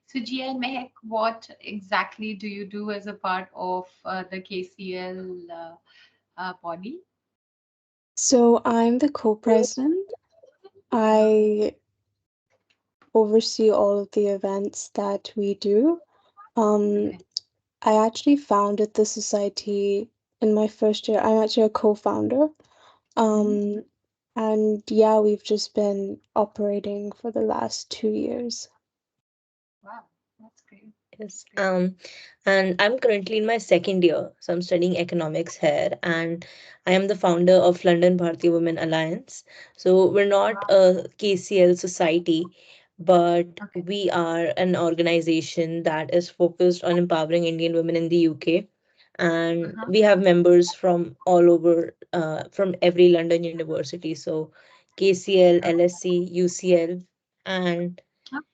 So, Gia and Mehak, what exactly do you do as a part of the KCL body? So I'm the co-president. I oversee all of the events that we do. Um, Okay. I actually founded the society in my first year. I'm actually a co-founder. Mhm. Um, and yeah, we've just been operating for the last 2 years. Wow, that's great. That's Yes. great. And I'm currently in my second year, so I'm studying economics here, and I am the founder of London Bhartiya Women Alliance. So we're not Wow. a KCL society, but Okay. we are an organization that is focused on empowering Indian women in the UK. And Uh-huh. we have members from all over, from every London university. So KCL, Okay. LSC, UCL, and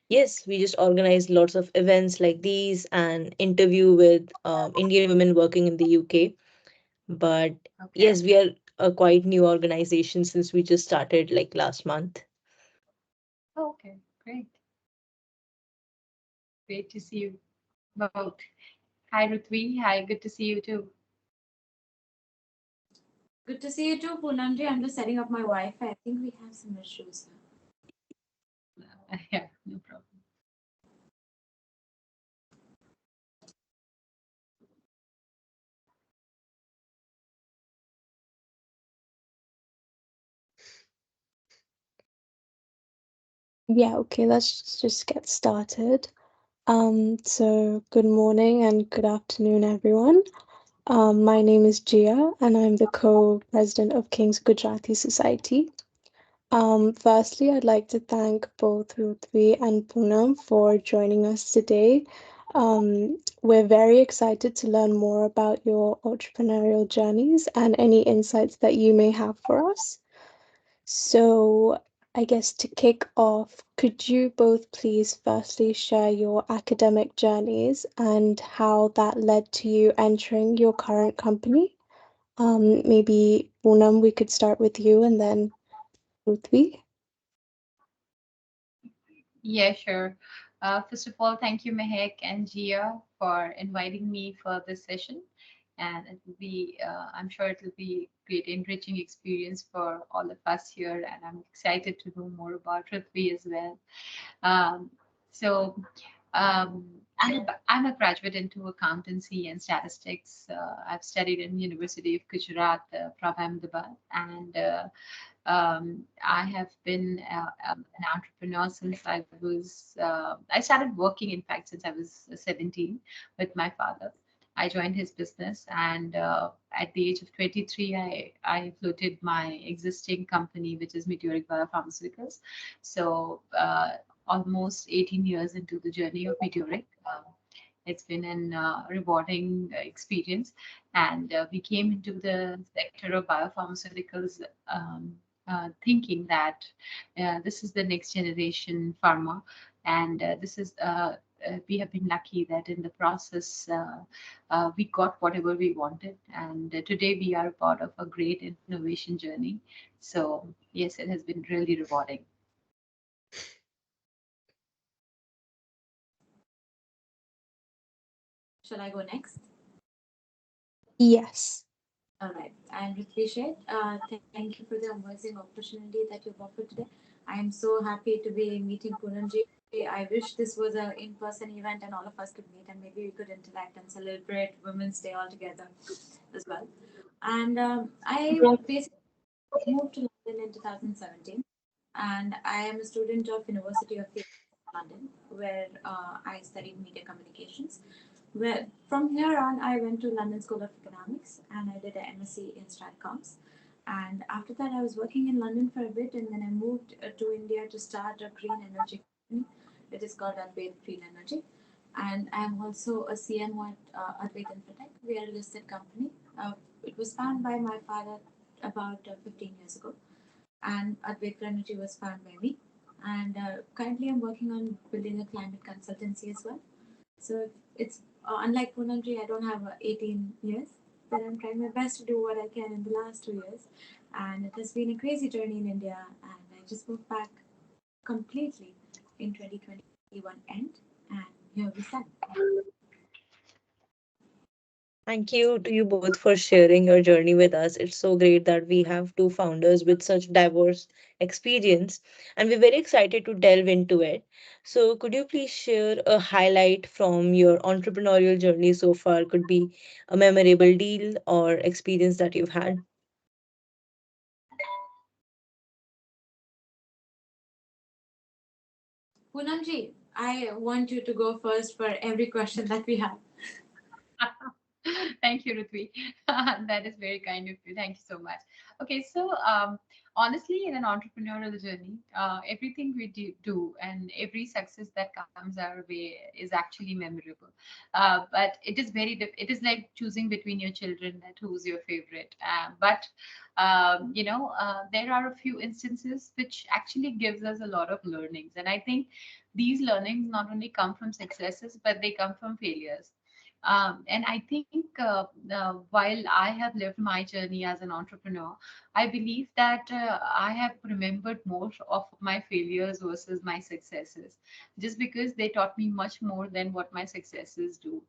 yes, we just organize lots of events like these and interview with Indian women working in the UK. But Okay. yes, we are a quite new organization since we just started like last month. Oh, okay. Great. Great to see you both. Hi, Ruthvi. Hi, good to see you too. Good to see you too, Poonamji. I'm just setting up my Wi-Fi. I think we have some issues. Yeah, no problem. Yeah, okay, let's just get started. So good morning and good afternoon, everyone. My name is Jia, and I'm the co-president of King's Gujarati Society. Firstly, I'd like to thank both Ruthvi and Poonam for joining us today. We're very excited to learn more about your entrepreneurial journeys and any insights that you may have for us. So, I guess to kick off, could you both please firstly share your academic journeys and how that led to you entering your current company? Maybe Poonam, we could start with you and then Ruthvi. Yeah, sure. First of all, thank you, Mehek and Gia, for inviting me for this session. And it will be, I'm sure it will be great, enriching experience for all of us here. And I'm excited to know more about Prithvi as well. Um, so, um, I'm a graduate into accountancy and statistics. I've studied in University of Gujarat from Ahmedabad, and I have been an entrepreneur since I started working, in fact, since I was 17 with my father. I joined his business, and at the age of 23, I floated my existing company, which is Meteoric Biopharmaceuticals. So, almost 18 years into the journey of Meteoric. It's been an rewarding experience, and we came into the sector of biopharmaceuticals thinking that this is the next generation pharma, and this is. We have been lucky that in the process we got whatever we wanted, and today we are part of a great innovation journey. So yes, it has been really rewarding. Shall I go next? Yes. All right. I'm Ritvishit. Thank you for the amazing opportunity that you've offered today. I am so happy to be meeting Poonamji. I wish this was an in-person event and all of us could meet and maybe we could interact and celebrate Women's Day all together as well. And I basically moved to London in 2017, and I am a student of University of the London, where I studied media communications. Where from here on, I went to London School of Economics and I did an MSc in Stratcoms. And after that, I was working in London for a bit, and then I moved to India to start a green energy company. It is called Advait Green Energy. And I am also a CMO at Advait Infotech. We are a listed company. It was founded by my father about 15 years ago, and Advait Energy was founded by me. And currently, I'm working on building a climate consultancy as well. So it's unlike Poonamji, I don't have 18 years, but I'm trying my best to do what I can in the last 2 years. And it has been a crazy journey in India, and I just moved back completely in 2021 end. And Here we stand. Thank you to you both for sharing your journey with us. It's so great that we have two founders with such diverse experience, and we're very excited to delve into it. So, could you please share a highlight from your entrepreneurial journey so far? Could be a memorable deal or experience that you've had. Poonamji, I want you to go first for every question that we have. Thank you, Rutvi. That is very kind of you. Thank you so much. Okay, so honestly, in an entrepreneurial journey, everything we do and every success that comes our way is actually memorable. But it is it is like choosing between your children that who's your favorite. But there are a few instances which actually gives us a lot of learnings, and I think these learnings not only come from successes, but they come from failures. And I think while I have lived my journey as an entrepreneur, I believe that I have remembered more of my failures versus my successes, just because they taught me much more than what my successes do.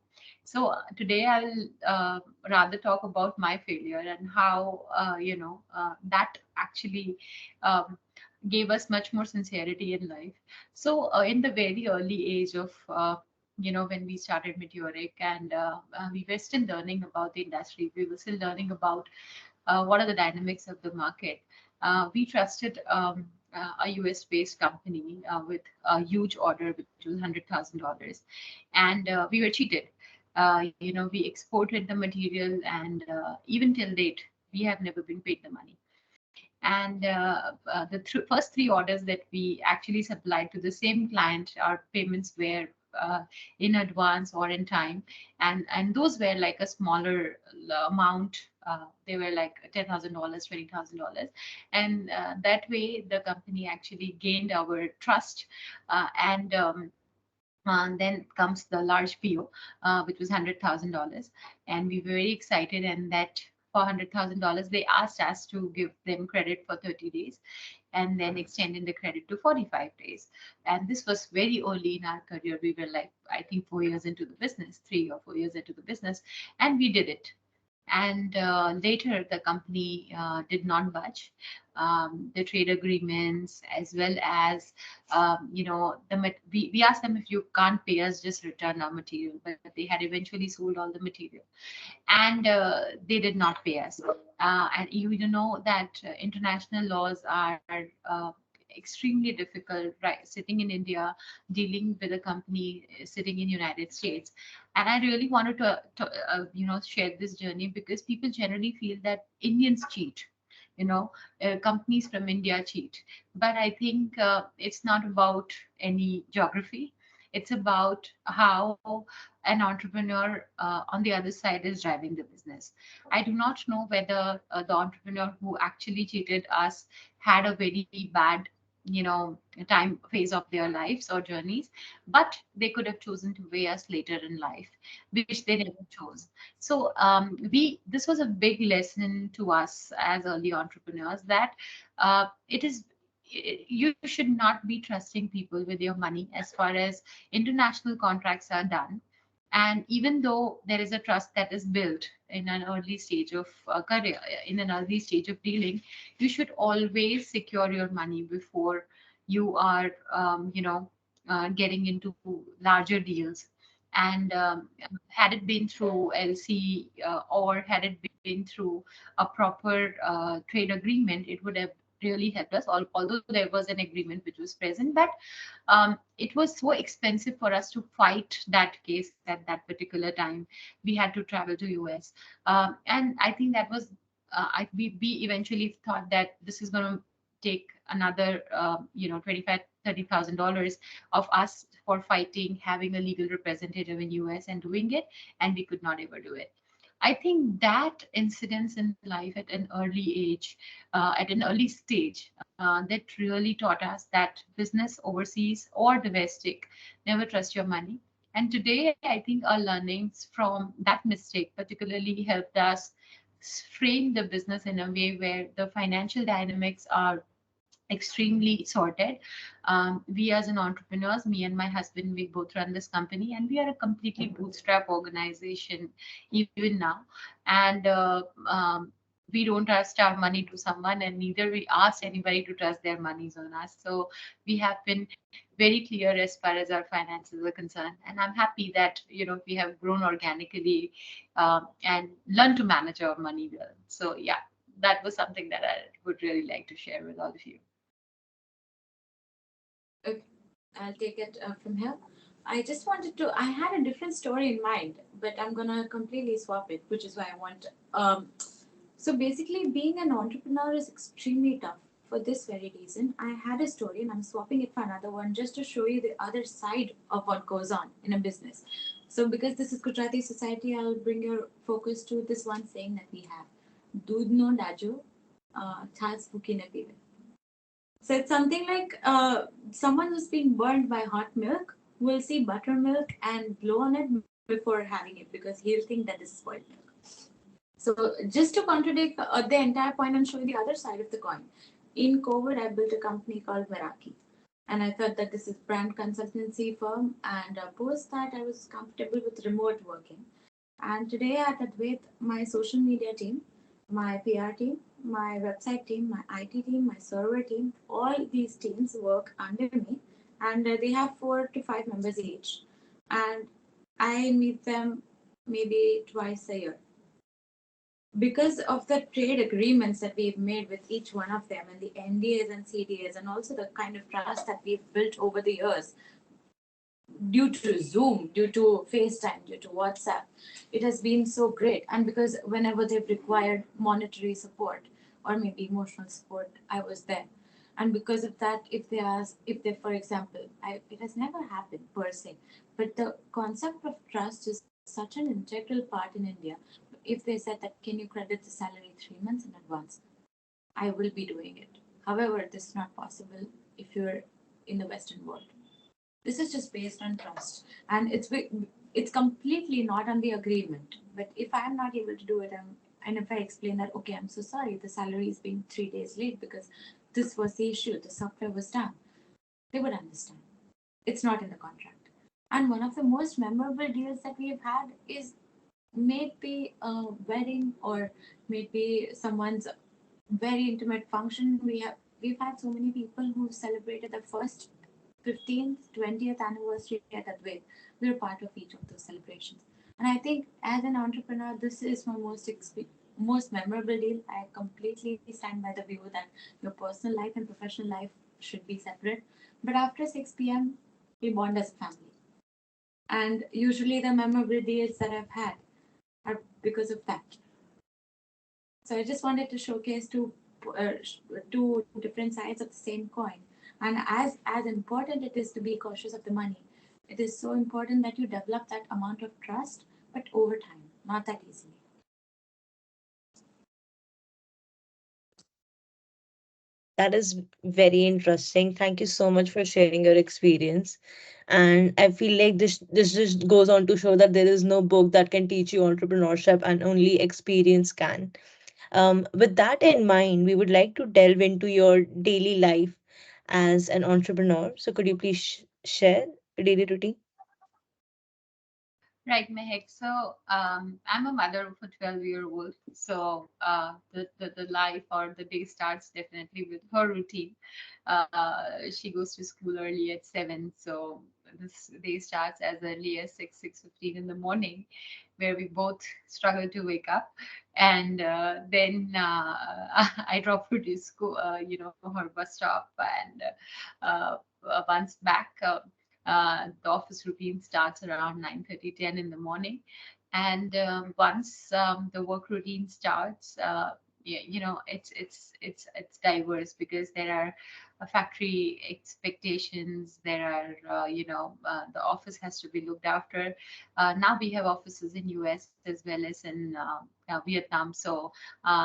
So today I'll rather talk about my failure and how, that actually um, gave us much more sincerity in life. So in the very early age of when we started Meteoric, and we were still learning about the industry. We were still learning about what are the dynamics of the market. We trusted a US based company with a huge order, which was $100,000. And we were cheated. We exported the material, and even till date, we have never been paid the money. And the first three orders that we actually supplied to the same client, our payments were in advance or in time, and those were like a smaller amount. They were like $10,000, $20,000, and that way the company actually gained our trust, and then comes the large PO, which was $100,000, and we were very excited. And that for $100,000, they asked us to give them credit for 30 days, and then extending the credit to 45 days. And this was very early in our career. We were like, I think, 4 years into the business, 3 or 4 years into the business, and we did it. And later, the company did not budge. The trade agreements, as well as, we asked them, if you can't pay us, just return our material. But they had eventually sold all the material, and they did not pay us. And you know that international laws are extremely difficult, right? Sitting in India, dealing with a company sitting in United States. And I really wanted to share this journey, because people generally feel that Indians cheat. You know, companies from India cheat. But I think it's not about any geography. It's about how an entrepreneur on the other side is driving the business. I do not know whether the entrepreneur who actually cheated us had a very bad, you know, time phase of their lives or journeys, but they could have chosen to pay us later in life, which they never chose. So we this was a big lesson to us as early entrepreneurs, that it is you should not be trusting people with your money as far as international contracts are done. And even though there is a trust that is built in an early stage of career, in an early stage of dealing, you should always secure your money before you are, getting into larger deals. And had it been through LC, or had it been through a proper trade agreement, it would have really helped us. Although there was an agreement which was present, but it was so expensive for us to fight that case at that particular time. We had to travel to US, and I think that was we eventually thought that this is going to take another 25 $30,000 of us for fighting, having a legal representative in US and doing it, and we could not ever do it. I think that incidents in life at an early age, at an early stage, that really taught us that business overseas or domestic, never trust your money. And today, I think our learnings from that mistake particularly helped us frame the business in a way where the financial dynamics are extremely sorted. We as an entrepreneurs, me and my husband, we both run this company, and we are a completely bootstrap organization even now. And we don't trust our money to someone, and neither we ask anybody to trust their monies on us. So we have been very clear as far as our finances are concerned, and I'm happy that we have grown organically, and learned to manage our money well. So yeah, that was something that I would really like to share with all of you. Okay, I'll take it from here. I just wanted to. I had a different story in mind, but I'm gonna completely swap it, which is why I want. So basically, being an entrepreneur is extremely tough for this very reason. I had a story, and I'm swapping it for another one just to show you the other side of what goes on in a business. So because this is Gujarati society, I'll bring your focus to this one saying that we have: "Dudh no dajo, thas bhuki na pive." So it's something like someone who's been burned by hot milk will see buttermilk and blow on it before having it because he'll think that this is spoiled milk. So just to contradict the entire point and show you the other side of the coin, in COVID I built a company called Meraki, and I thought that this is brand consultancy firm. And post that I was comfortable with remote working. And today at Advait, my social media team, my PR team, my website team, my IT team, my server team, all these teams work under me, and they have 4 to 5 members each. And I meet them maybe twice a year. Because of the trade agreements that we've made with each one of them, and the NDAs and CDAs, and also the kind of trust that we've built over the years, due to Zoom, due to FaceTime, due to WhatsApp. It has been so great. And because whenever they've required monetary support or maybe emotional support, I was there. And because of that, if they, for example, it has never happened per se, but the concept of trust is such an integral part in India. If they said that, can you credit the salary 3 months in advance? I will be doing it. However, this is not possible if you're in the Western world. This is just based on trust, and it's completely not on the agreement. But if I am not able to do it, and if I explain that, okay, I'm so sorry, the salary is being 3 days late because this was the issue, the software was down, they would understand. It's not in the contract. And one of the most memorable deals that we have had is maybe a wedding or maybe someone's very intimate function. We've had so many people who celebrated the first 15th, 20th anniversary at Advait. We're part of each of those celebrations. And I think as an entrepreneur, this is my most memorable deal. I completely stand by the view that your personal life and professional life should be separate. But after 6 p.m., we bond as a family. And usually the memorable deals that I've had are because of that. So I just wanted to showcase uh, two different sides of the same coin. And as important it is to be cautious of the money, it is so important that you develop that amount of trust, but over time, not that easily. That is very interesting. Thank you so much for sharing your experience. And I feel like this just goes on to show that there is no book that can teach you entrepreneurship, and only experience can. With that in mind, we would like to delve into your daily life as an entrepreneur. So could you please share your daily routine? Right, Mehek. So I'm a mother of a 12-year-old. So the life or the day starts definitely with her routine. She goes to school early at 7. So this day starts as early as 6:15 in the morning, where we both struggle to wake up. And then I drop her to school, her bus stop. And once back, the office routine starts around 9:30, 10 in the morning. And once the work routine starts, it's diverse because there are factory expectations. There are, the office has to be looked after. Now we have offices in US as well as in Vietnam. So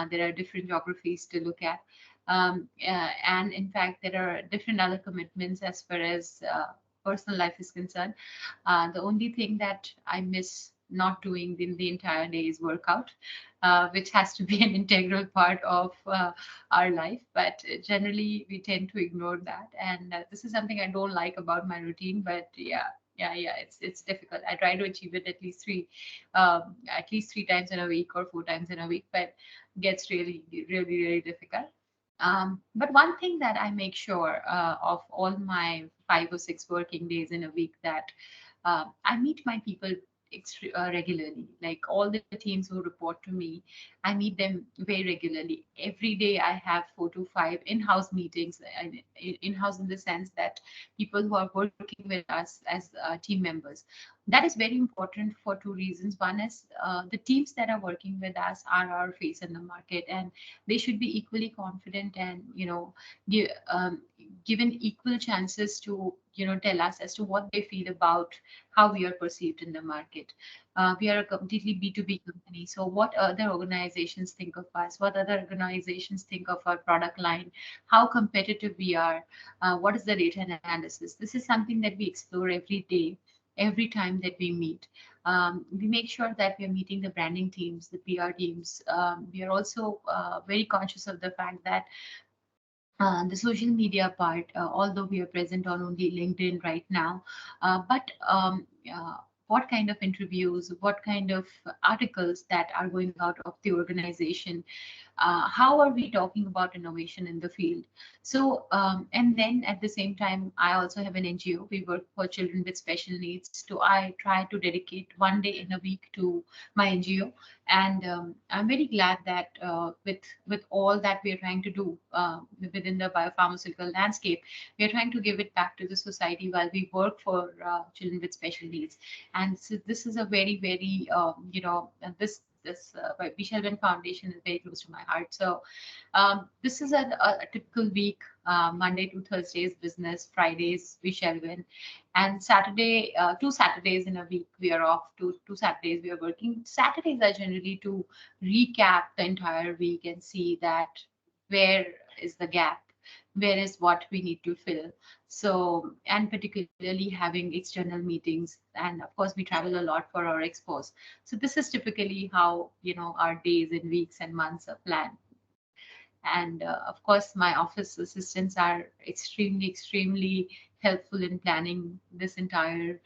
there are different geographies to look at. And in fact, there are different other commitments as far as personal life is concerned. The only thing that I miss not doing in the entire day's workout, which has to be an integral part of our life. But generally, we tend to ignore that, and this is something I don't like about my routine. But yeah, it's difficult. I try to achieve it at least 3 times in a week or 4 times in a week, but gets really difficult. But one thing that I make sure of all my 5 or 6 working days in a week, that I meet my people regularly. Like all the teams who report to me, I meet them very regularly. Every day I have 4 to 5 in-house meetings. In-house in the sense that people who are working with us as team members. That is very important for 2 reasons. One is the teams that are working with us are our face in the market, and they should be equally confident and give, given equal chances to tell us as to what they feel about how we are perceived in the market. We are a completely B2B company. So, what other organizations think of us? What other organizations think of our product line? How competitive we are? What is the data analysis? This is something that we explore every day, every time that we meet. We make sure that we are meeting the branding teams, the PR teams. We are also very conscious of the fact that the social media part, although we are present on only LinkedIn right now, but what kind of interviews, what kind of articles that are going out of the organization, how are we talking about innovation in the field. So and then at the same time, I also have an NGO. We work for children with special needs, so I try to dedicate 1 day in a week to my NGO. And I'm very glad that with all that we are trying to do within the biopharmaceutical landscape, we are trying to give it back to the society while we work for children with special needs. And so this is a very this Bishalban Foundation is very close to my heart. So this is a typical week. Monday to Thursday is business. Fridays we shall win, and Saturday, 2 Saturdays in a week we are off. Two Saturdays we are working. Saturdays are generally to recap the entire week and see that where is the gap, where is what we need to fill. So, and particularly having external meetings, and of course we travel a lot for our expos. So this is typically how our days and weeks and months are planned. And of course, my office assistants are extremely helpful in planning this entire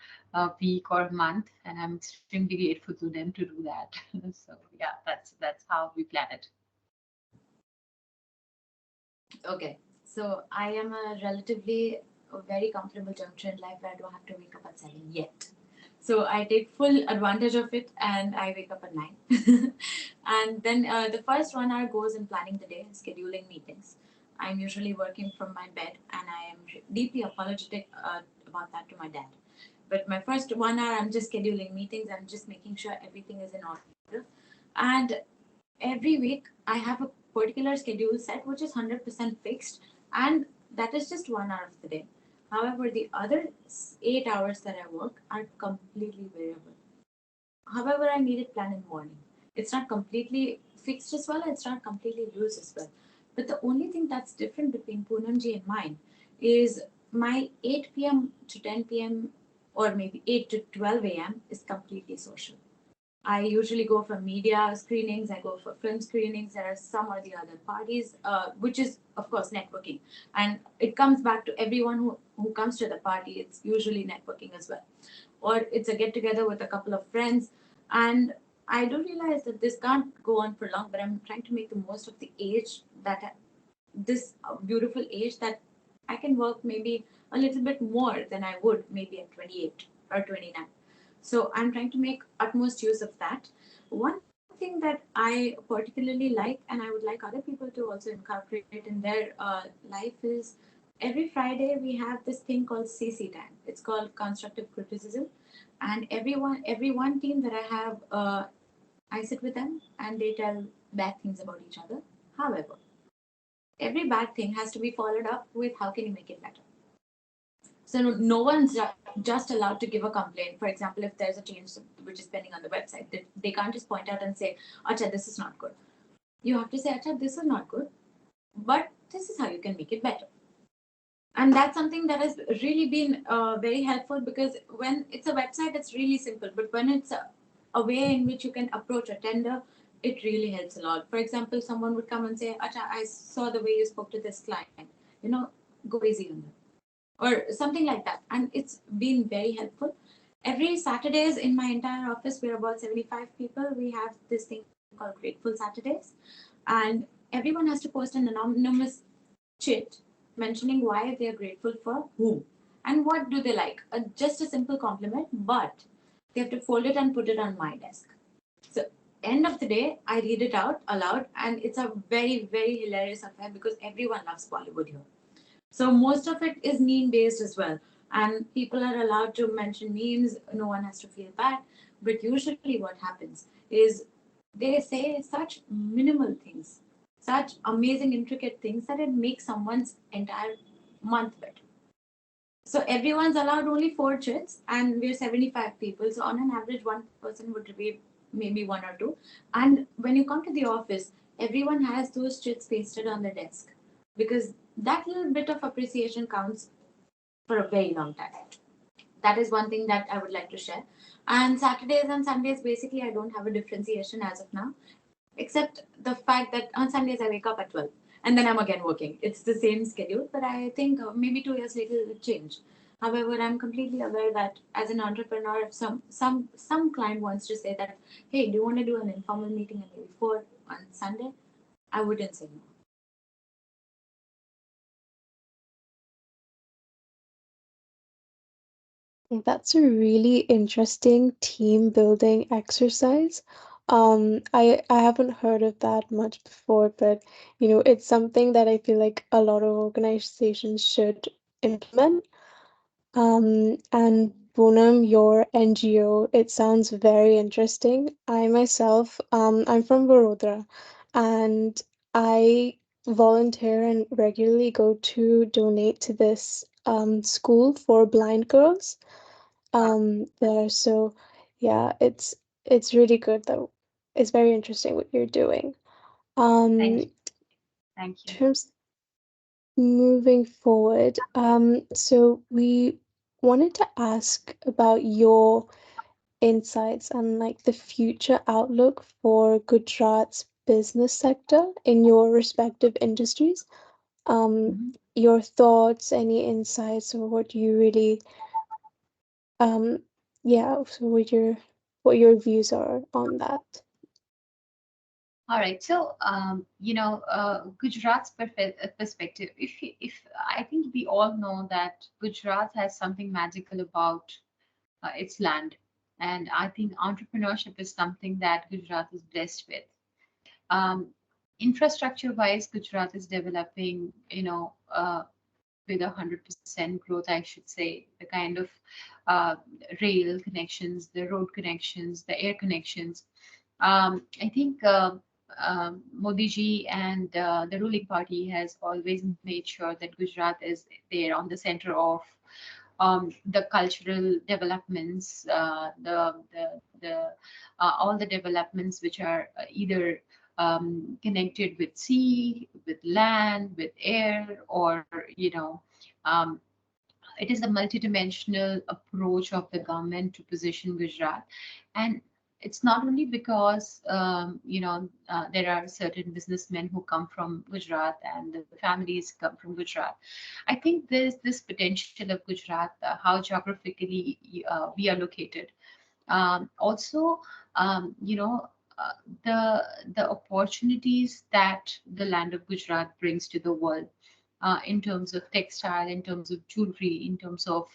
week or month, and I'm extremely grateful to them to do that. So yeah, that's how we plan it. Okay, so I am a relatively very comfortable juncture in life where I don't have to wake up at 7 yet. So I take full advantage of it and I wake up at 9. And then the first 1 hour goes in planning the day and scheduling meetings. I'm usually working from my bed and I am deeply apologetic about that to my dad. But my first 1 hour, I'm just scheduling meetings. I'm just making sure everything is in order. And every week I have a particular schedule set which is 100% fixed, and that is just 1 hour of the day. However, the other 8 hours that I work are completely variable. However, I need it planned in the morning. It's not completely fixed as well, it's not completely loose as well. But the only thing that's different between Poonamji and mine is my 8 p.m. to 10 p.m. or maybe 8 to 12 a.m. is completely social. I usually go for media screenings, I go for film screenings, there are some or the other parties, which is, of course, networking. And it comes back to everyone who comes to the party, it's usually networking as well. Or it's a get together with a couple of friends. And I do realize that this can't go on for long, but I'm trying to make the most of the age that this beautiful age that I can work maybe a little bit more than I would maybe at 28 or 29. So I'm trying to make utmost use of that. One thing that I particularly like, and I would like other people to also incorporate in their life, is every Friday we have this thing called CC time. It's called constructive criticism, and every one team that I have, I sit with them and they tell bad things about each other. However, every bad thing has to be followed up with how can you make it better. So no one's just allowed to give a complaint. For example, if there's a change which is pending on the website, they can't just point out and say, Acha, this is not good. You have to say, Acha, this is not good, but this is how you can make it better. And that's something that has really been very helpful, because when it's a website, it's really simple. But when it's a way in which you can approach a tender, it really helps a lot. For example, someone would come and say, Acha, I saw the way you spoke to this client, go easy on them, or something like that. And it's been very helpful. Every Saturdays in my entire office, we're about 75 people. We have this thing called Grateful Saturdays. And everyone has to post an anonymous chit mentioning why they are grateful for whom and what do they like. Just a simple compliment, but they have to fold it and put it on my desk. So end of the day, I read it out aloud, and it's a very, very hilarious affair because everyone loves Bollywood here. So most of it is meme based as well. And people are allowed to mention memes, no one has to feel bad. But usually what happens is they say such minimal things, such amazing, intricate things that it makes someone's entire month better. So everyone's allowed only four chits, and we're 75 people. So on an average, one person would review maybe one or two. And when you come to the office, everyone has those chits pasted on the desk because that little bit of appreciation counts for a very long time. That is one thing that I would like to share. And Saturdays and Sundays, basically, I don't have a differentiation as of now, except the fact that on Sundays I wake up at 12 and then I'm again working. It's the same schedule, but I think maybe 2 years later it will change. However, I'm completely aware that as an entrepreneur, if some client wants to say that, hey, do you want to do an informal meeting at maybe 4 on Sunday? I wouldn't say no. That's a really interesting team building exercise. I haven't heard of that much before, but it's something that I feel like a lot of organizations should implement. And Poonam, your NGO, it sounds very interesting. I myself, I'm from Baroda, and I volunteer and regularly go to donate to this school for blind girls there. So yeah, it's really good though. It's very interesting what you're doing. Thank In you. Thank you. terms moving forward, so we wanted to ask about your insights and like the future outlook for Gujarat's business sector in your respective industries. Um, Mhm. your thoughts, any insights, or what you really Um, yeah, so what your views are on that. All right. So, Gujarat's perspective. If I think we all know that Gujarat has something magical about its land, and I think entrepreneurship is something that Gujarat is blessed with. Um, Infrastructure-wise, Gujarat is developing, with 100% growth, I should say. The kind of uh, rail connections, the road connections, the air connections. I think Modi ji and the ruling party has always made sure that Gujarat is there on the center of the cultural developments, all the developments which are either connected with sea, with land, with air, or um, it is a multidimensional approach of the government to position Gujarat, and it's not only because there are certain businessmen who come from Gujarat and the families come from Gujarat. I think there's this potential of Gujarat, how geographically we are located. Also, you know, the opportunities that the land of Gujarat brings to the world in terms of textile, in terms of jewelry, in terms of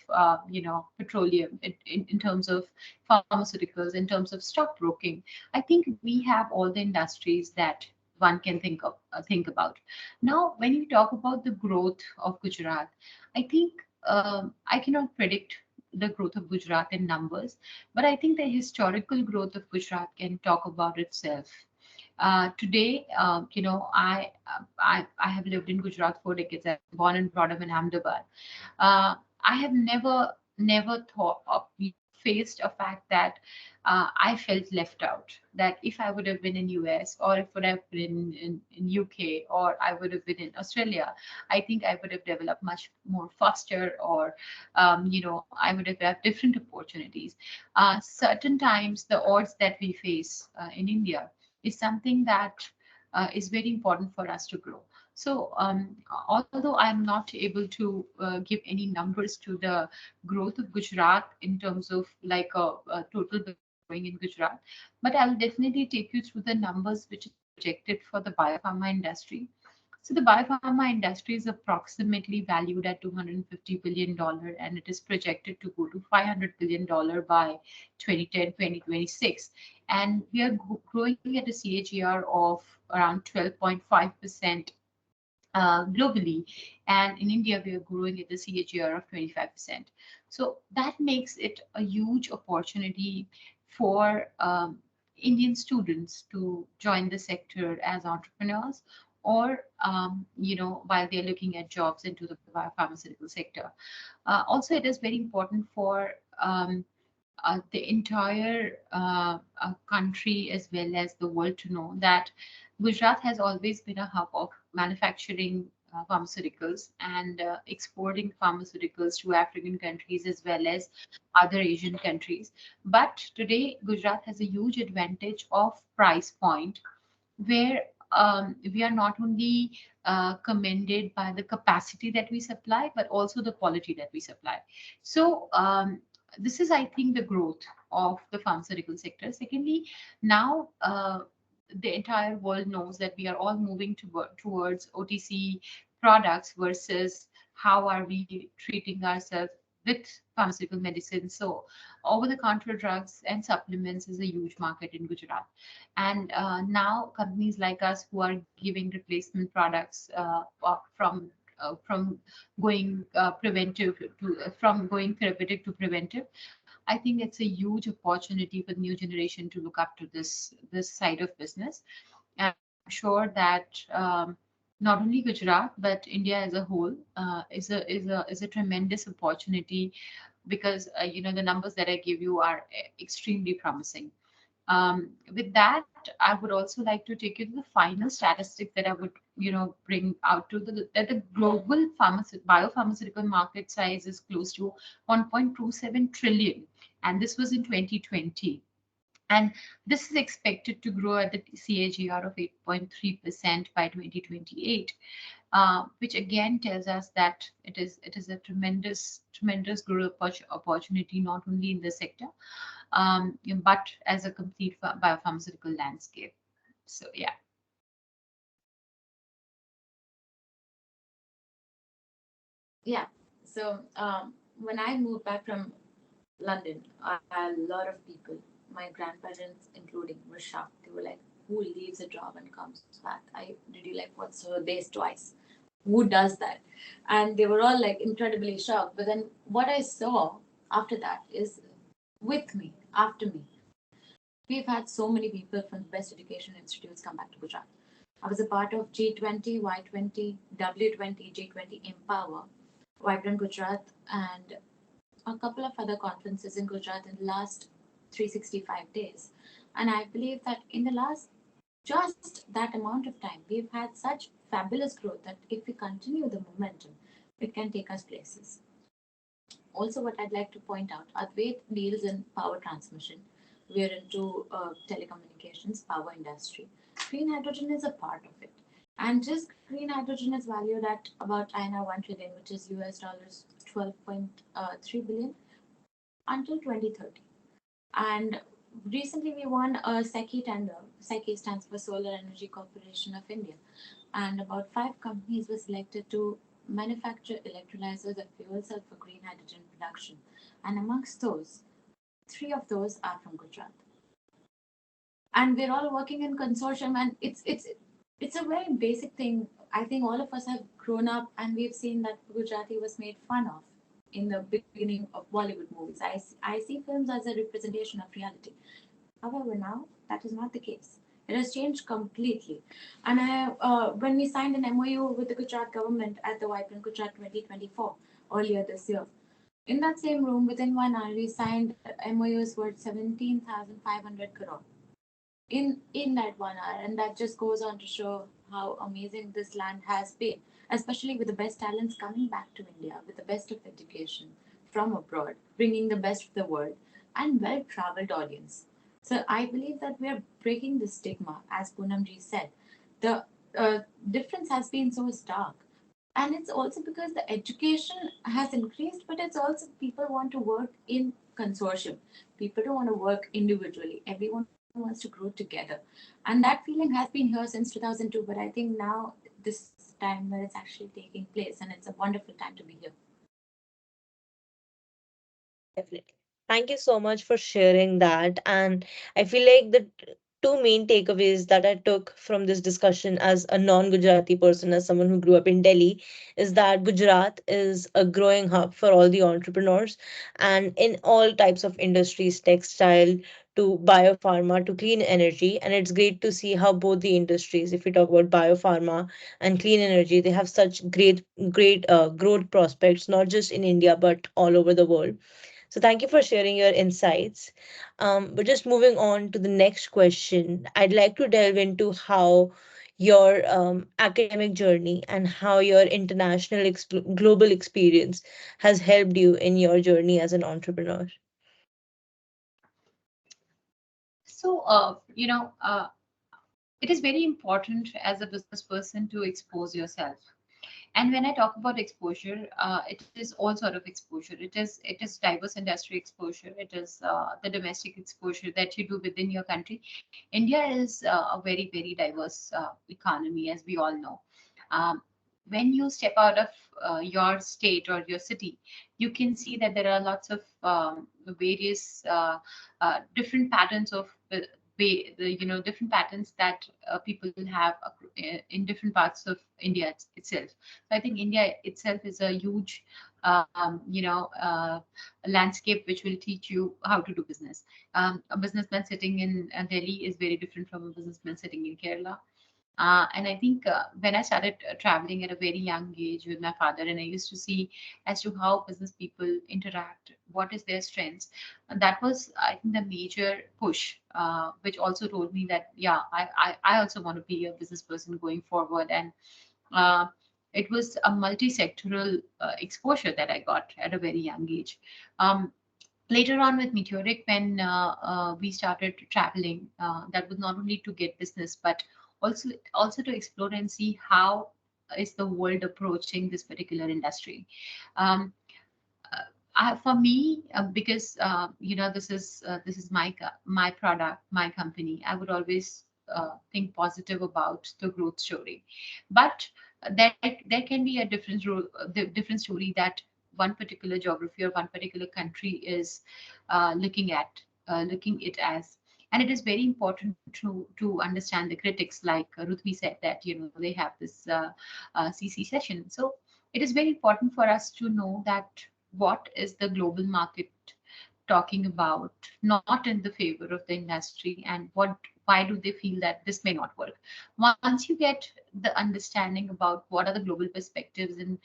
petroleum, in terms of pharmaceuticals, in terms of stockbroking. I think we have all the industries that one can think about. Now, when you talk about the growth of Gujarat, I think I cannot predict the growth of Gujarat in numbers, but I think the historical growth of Gujarat can talk about itself. Today, I have lived in Gujarat for decades. I'm born and brought up in Ahmedabad. I have never thought of faced a fact that I felt left out. That if I would have been in US, or if would have been in UK, or I would have been in Australia, I think I would have developed much more faster, or I would have had different opportunities. Certain times, the odds that we face in India is something that is very important for us to grow. So, although I'm not able to give any numbers to the growth of Gujarat in terms of like a total business growing in Gujarat, but I'll definitely take you through the numbers which is projected for the biopharma industry. So the biopharma industry is approximately valued at $250 billion, and it is projected to go to $500 billion by 2010, 2026. And we are growing at a CAGR of around 12.5% globally. And in India, we are growing at the CAGR of 25%. So that makes it a huge opportunity for Indian students to join the sector as entrepreneurs, or while they're looking at jobs into the biopharmaceutical sector. Also, it is very important for the entire country as well as the world to know that Gujarat has always been a hub of manufacturing pharmaceuticals and exporting pharmaceuticals to African countries as well as other Asian countries. But today, Gujarat has a huge advantage of price point, where we are not only commended by the capacity that we supply, but also the quality that we supply. So this is, I think, the growth of the pharmaceutical sector. Secondly, now the entire world knows that we are all moving towards OTC products versus how are we treating ourselves with pharmaceutical medicine. So over-the-counter drugs and supplements is a huge market in Gujarat. And now companies like us who are giving replacement products from going preventive to from going therapeutic to preventive, I think it's a huge opportunity for the new generation to look up to this side of business. And I'm sure that not only Gujarat but India as a whole is a tremendous opportunity, because the numbers that I give you are extremely promising. With that, I would also like to take you to the final statistic that I would, bring out to that the global biopharmaceutical market size is close to 1.27 trillion, and this was in 2020. And this is expected to grow at the CAGR of 8.3% by 2028, which again tells us that it is a tremendous growth opportunity, not only in the sector, but as a complete biopharmaceutical landscape. So yeah. Yeah. So when I moved back from London, a lot of people, my grandparents including, were shocked. They were like, "Who leaves a job and comes back? Did you like what's her base twice? Who does that?" And they were all like incredibly shocked. But then what I saw after that is, with me, after me, we've had so many people from the best education institutes come back to Gujarat. I was a part of G20, Y20, W20, G20 Empower, Vibrant Gujarat, and a couple of other conferences in Gujarat in the last 365 days. And I believe that in the last just that amount of time, we've had such fabulous growth that if we continue the momentum, it can take us places. Also, what I'd like to point out, Advait deals in power transmission. We are into telecommunications, power industry. Green hydrogen is a part of it. And just green hydrogen is valued at about INR 1 trillion, which is US dollars 12.3 billion until 2030. And recently we won a SECI tender. SECI stands for Solar Energy Corporation of India. And about 5 companies were selected to manufacture electrolyzers and fuel cell for green hydrogen production. And amongst those, 3 of those are from Gujarat. And we're all working in consortium, and it's a very basic thing. I think all of us have grown up and we've seen that Gujarati was made fun of in the beginning of Bollywood movies. I see films as a representation of reality. However, now that is not the case. It has changed completely. And when we signed an MOU with the Gujarat government at the Vibrant Gujarat 2024 earlier this year, In that same room, within 1 hour, we signed MOUs worth 17,500 crore in that 1 hour, and that just goes on to show how amazing this land has been, especially with the best talents coming back to India with the best of education from abroad, bringing the best of the world and well-traveled audience. So I believe that we are breaking the stigma, as Poonamji said. The difference has been so stark, and it's also because the education has increased, but it's also people want to work in consortium. People don't want to work individually. Everyone wants to grow together, and that feeling has been here since 2002. But I think now this time where it's actually taking place, and it's a wonderful time to be here. Definitely. Thank you so much for sharing that. And I feel like the two main takeaways that I took from this discussion as a non-Gujarati person, as someone who grew up in Delhi, is that Gujarat is a growing hub for all the entrepreneurs and in all types of industries, textile to biopharma to clean energy. And it's great to see how both the industries, if we talk about biopharma and clean energy, they have such great growth prospects, not just in India, but all over the world. So thank you for sharing your insights. But just moving on to the next question, I'd like to delve into how your academic journey and how your international global experience has helped you in your journey as an entrepreneur. So, it is very important as a business person to expose yourself. And when I talk about exposure, it is all sort of exposure. It is diverse industry exposure. It is the domestic exposure that you do within your country. India is a very very diverse economy, as we all know. Um, when you step out of your state or your city, you can see that there are lots of various different patterns of different patterns that people have in different parts of India itself. So I think India itself is a huge, landscape which will teach you how to do business. A businessman sitting in Delhi is very different from a businessman sitting in Kerala. And I think when I started traveling at a very young age with my father, and I used to see as to how business people interact, what is their strengths, and that was, I think, the major push, which also told me that, yeah, I also want to be a business person going forward. And uh, it was a multi-sectoral exposure that I got at a very young age. Later on with Meteoric, when we started traveling, that was not only to get business, but also to explore and see how is the world approaching this particular industry. Um, for me, because this is my product, my company, I would always think positive about the growth story. But there can be a different story that one particular geography or one particular country is looking it as. And it is very important to understand the critics, like Ruthvi said, that they have this CC session. So it is very important for us to know that what is the global market talking about, not in the favor of the industry, and why do they feel that this may not work. Once you get the understanding about what are the global perspectives in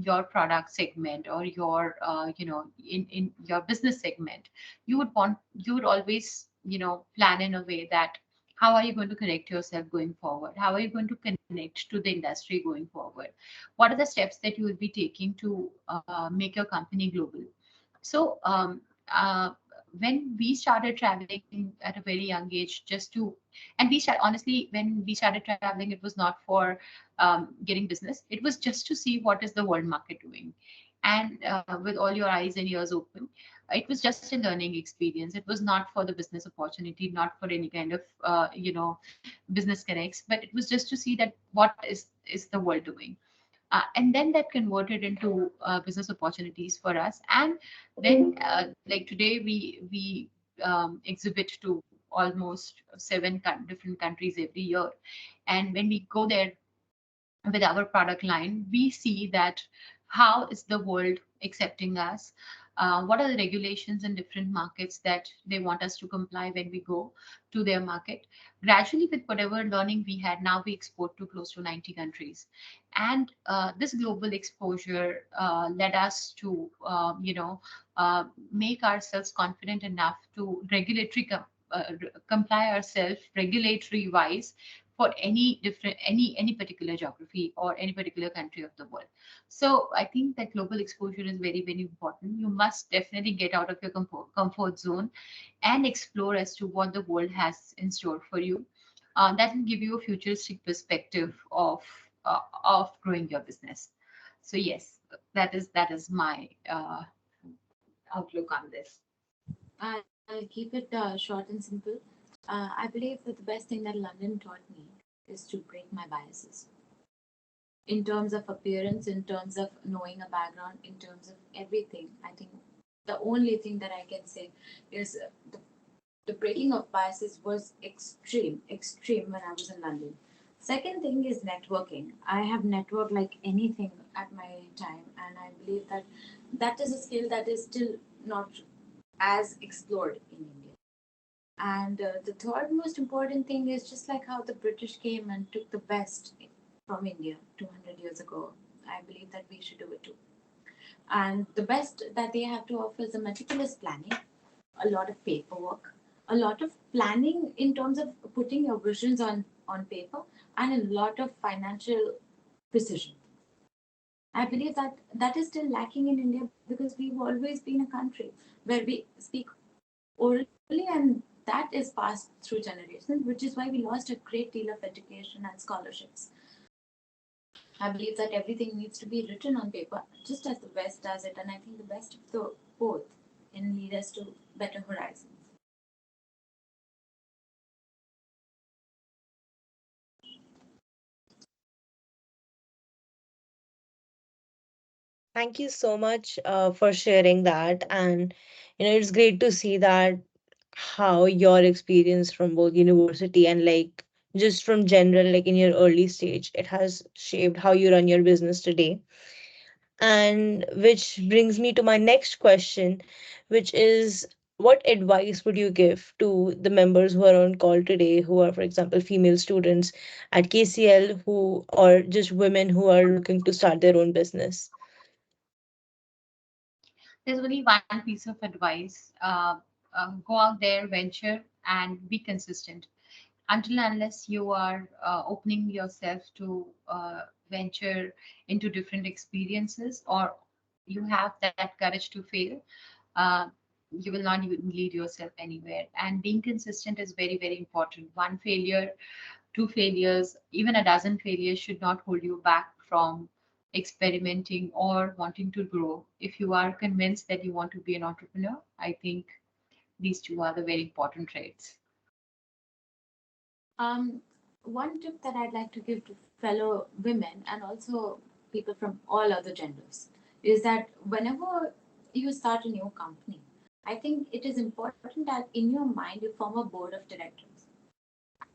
your product segment, or your in your business segment, you would always plan in a way that how are you going to connect yourself going forward, how are you going to connect to the industry going forward, what are the steps that you will be taking to make your company global. So when we started traveling at a very young age, just to, and we start honestly, when we started traveling, it was not for getting business. It was just to see what is the world market doing, and with all your eyes and ears open. It was just a learning experience. It was not for the business opportunity, not for any kind of business connects, but it was just to see that what is the world doing. And then that converted into business opportunities for us. And then like today we exhibit to almost seven different countries every year. And when we go there with our product line, we see that how is the world accepting us, what are the regulations in different markets that they want us to comply when we go to their market. Gradually, with whatever learning we had, now we export to close to 90 countries. And this global exposure led us to, make ourselves confident enough to comply ourselves regulatory wise for any particular geography or any particular country of the world. So I think that global exposure is very, very important. You must definitely get out of your comfort zone and explore as to what the world has in store for you. That will give you a futuristic perspective of growing your business. So yes, that is my outlook on this. I'll keep it short and simple. I believe that the best thing that London taught me is to break my biases in terms of appearance, in terms of knowing a background, in terms of everything. I think the only thing that I can say is the breaking of biases was extreme when I was in London. Second thing is networking. I have networked like anything at my time, and I believe that that is a skill that is still not as explored in India. And the third most important thing is just like how the British came and took the best from India 200 years ago. I believe that we should do it too. And the best that they have to offer is a meticulous planning, a lot of paperwork, a lot of planning in terms of putting your visions on paper, and a lot of financial precision. I believe that that is still lacking in India because we've always been a country where we speak orally, and that is passed through generations, which is why we lost a great deal of education and scholarships. I believe that everything needs to be written on paper, just as the West does it, and I think the best of the both can lead us to better horizons. Thank you so much for sharing that. And, it's great to see that how your experience from both university and like just from general, like in your early stage, it has shaped how you run your business today. And which brings me to my next question, which is what advice would you give to the members who are on call today, who are, for example, female students at KCL, who or just women who are looking to start their own business? There's only one piece of advice. Go out there, venture, and be consistent. Until unless you are opening yourself to venture into different experiences, or you have that courage to fail, uh, you will not even lead yourself anywhere. And being consistent is very, very important. One failure, two failures, even a dozen failures should not hold you back from experimenting or wanting to grow. If you are convinced that you want to be an entrepreneur, I think these two are the very important traits. Um, One tip that I'd like to give to fellow women and also people from all other genders is that whenever you start a new company, I think it is important that in your mind you form a board of directors.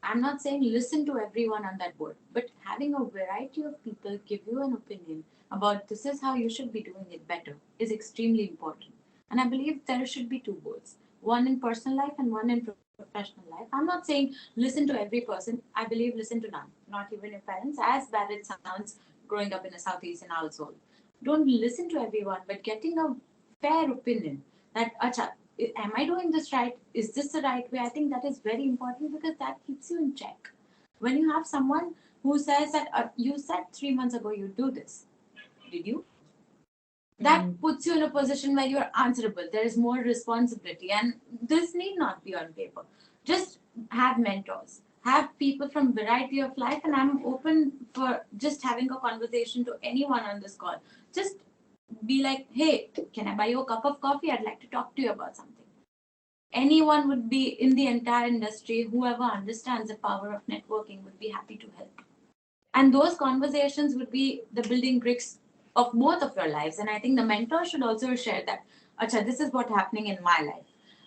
I'm not saying listen to everyone on that board, but having a variety of people give you an opinion about this is how you should be doing it better is extremely important. And I believe there should be two boards, one in personal life and one in professional life. I'm not saying listen to every person. I believe listen to none, not even your parents, as bad it sounds growing up in a South Asian household. Don't listen to everyone, but getting a fair opinion that, acha, am I doing this right? Is this the right way? I think that is very important because that keeps you in check. When you have someone who says that you said 3 months ago you do this, did you? That Mm. puts you in a position where you're answerable. There is more responsibility, and this need not be on paper. Just have mentors, have people from variety of life, and I'm open for just having a conversation to anyone on this call. Just be like, hey, can I buy you a cup of coffee? I'd like to talk to you about something. Anyone would be in the entire industry, whoever understands the power of networking would be happy to help. And those conversations would be the building bricks of both of your lives. And I think the mentor should also share that, Acha, this is what's happening in my life.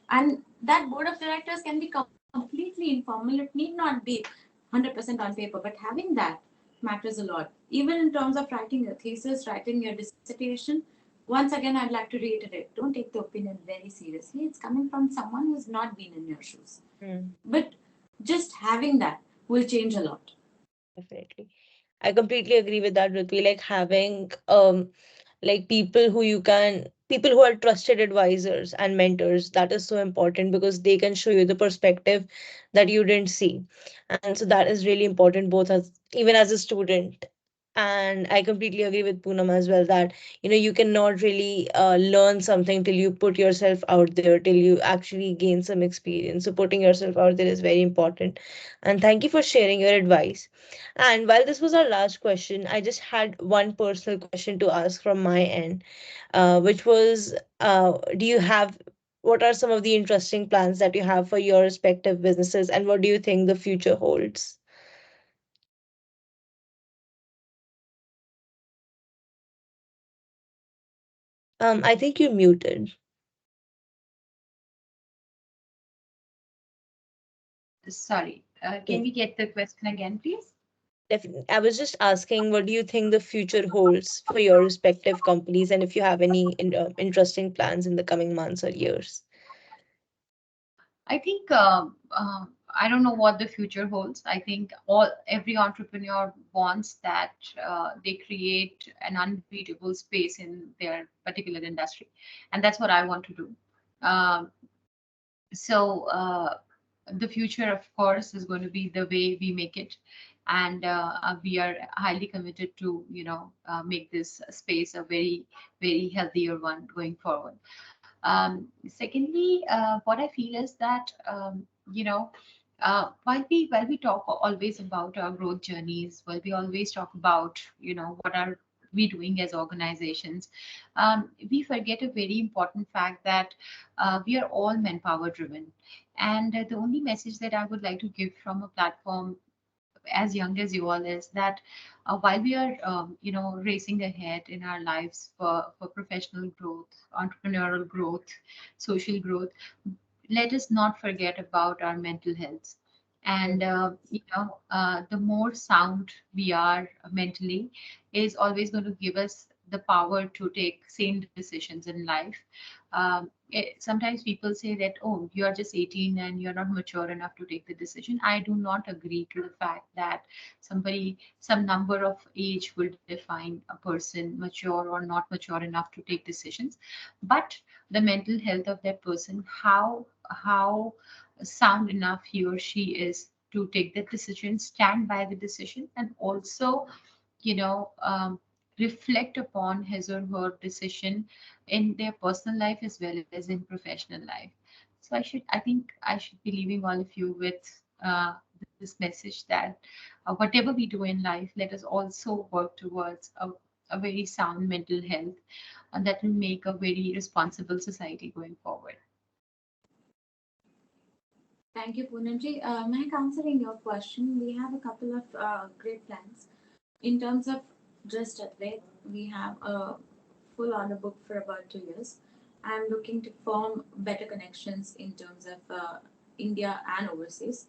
And that board of directors can be completely informal. It need not be 100% on paper, but having that matters a lot. Even in terms of writing your thesis, writing your dissertation, Once again, I'd like to reiterate, don't take the opinion very seriously. It's coming from someone who's not been in your shoes. Hmm. But just having that will change a lot. Definitely. I completely agree with that, Ritvi. Like having like people who are trusted advisors and mentors, that is so important because they can show you the perspective that you didn't see. And so that is really important both as even as a student. And I completely agree with Poonam as well that you cannot really learn something till you put yourself out there, till you actually gain some experience. So putting yourself out there is very important. And thank you for sharing your advice. And while this was our last question, I just had one personal question to ask from my end, which was, do you have, what are some of the interesting plans that you have for your respective businesses, and what do you think the future holds? I think you're muted. Sorry, can Mm, we get the question again, please? Definitely. I was just asking, what do you think the future holds for your respective companies, and if you have any interesting plans in the coming months or years? I think I don't know what the future holds. I think every entrepreneur wants that they create an unbeatable space in their particular industry, and that's what I want to do. Um, so the future, of course, is going to be the way we make it, and we are highly committed to make this space a very very healthier one going forward. Secondly, what I feel is that while we talk always about our growth journeys, while we always talk about what are we doing as organizations, we forget a very important fact that we are all manpower driven. And the only message that I would like to give from a platform as young as you all is that while we are racing ahead in our lives for professional growth, entrepreneurial growth, social growth, let us not forget about our mental health. And the more sound we are mentally is always going to give us the power to take sane decisions in life. Sometimes people say that, oh, you are just 18 and you're not mature enough to take the decision. I do not agree to the fact that some number of age will define a person mature or not mature enough to take decisions, but the mental health of that person, how sound enough he or she is to take that decision, stand by the decision, and also you know um, reflect upon his or her decision in their personal life as well as in professional life. So I think I should be leaving all of you with this message that whatever we do in life, let us also work towards a very sound mental health, and that will make a very responsible society going forward. Thank you, Poonamji. Mehak, answering your question, we have a couple of great plans. In terms of just Advait, we have a full order book for about 2 years. I'm looking to form better connections in terms of India and overseas.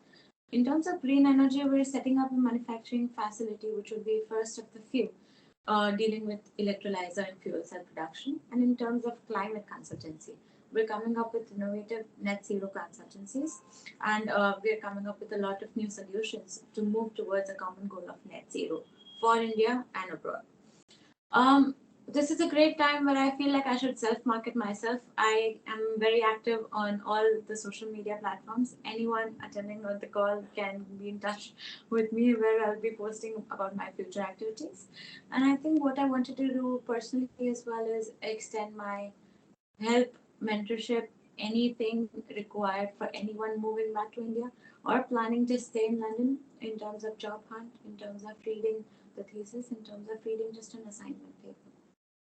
In terms of green energy, we're setting up a manufacturing facility which will be first of the few dealing with electrolyzer and fuel cell production. And in terms of climate consultancy, we're coming up with innovative net zero consultancies, and we're coming up with a lot of new solutions to move towards a common goal of net zero for India and abroad. Um, this is a great time where I feel like I should self market myself. I am very active on all the social media platforms. Anyone attending on the call can be in touch with me where I'll be posting about my future activities. And I think what I wanted to do personally as well is extend my help, mentorship, anything required for anyone moving back to India or planning to stay in London in terms of job hunt, in terms of reading the thesis, in terms of reading just an assignment paper.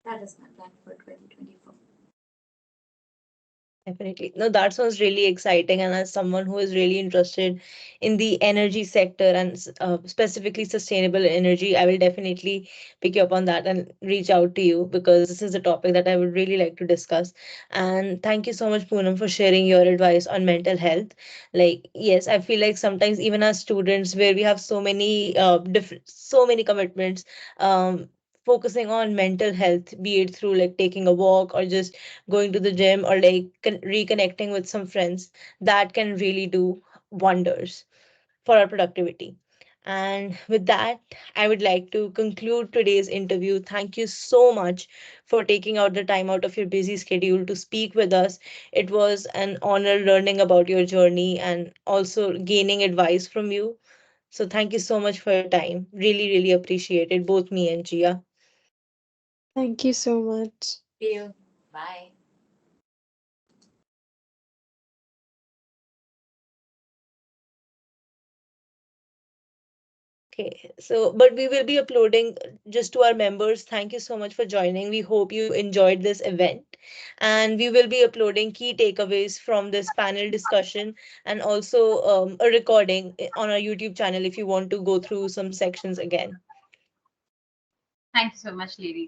That is my plan for 2024. Definitely. No, that sounds really exciting. And as someone who is really interested in the energy sector and specifically sustainable energy, I will definitely pick you up on that and reach out to you because this is a topic that I would really like to discuss. And thank you so much, Poonam, for sharing your advice on mental health. Like, yes, I feel like sometimes even as students, where we have so many different, so many commitments, um, focusing on mental health, be it through like taking a walk or just going to the gym or like reconnecting with some friends, that can really do wonders for our productivity. And with that, I would like to conclude today's interview. Thank you so much for taking out the time out of your busy schedule to speak with us. It was an honor learning about your journey and also gaining advice from you. So thank you so much for your time. Really, really appreciate it, both me and Gia. Thank you so much. See you. Bye. Okay, so but we will be uploading just to our members. Thank you so much for joining. We hope you enjoyed this event, and we will be uploading key takeaways from this panel discussion and also a recording on our YouTube channel if you want to go through some sections again. Thank you so much, ladies.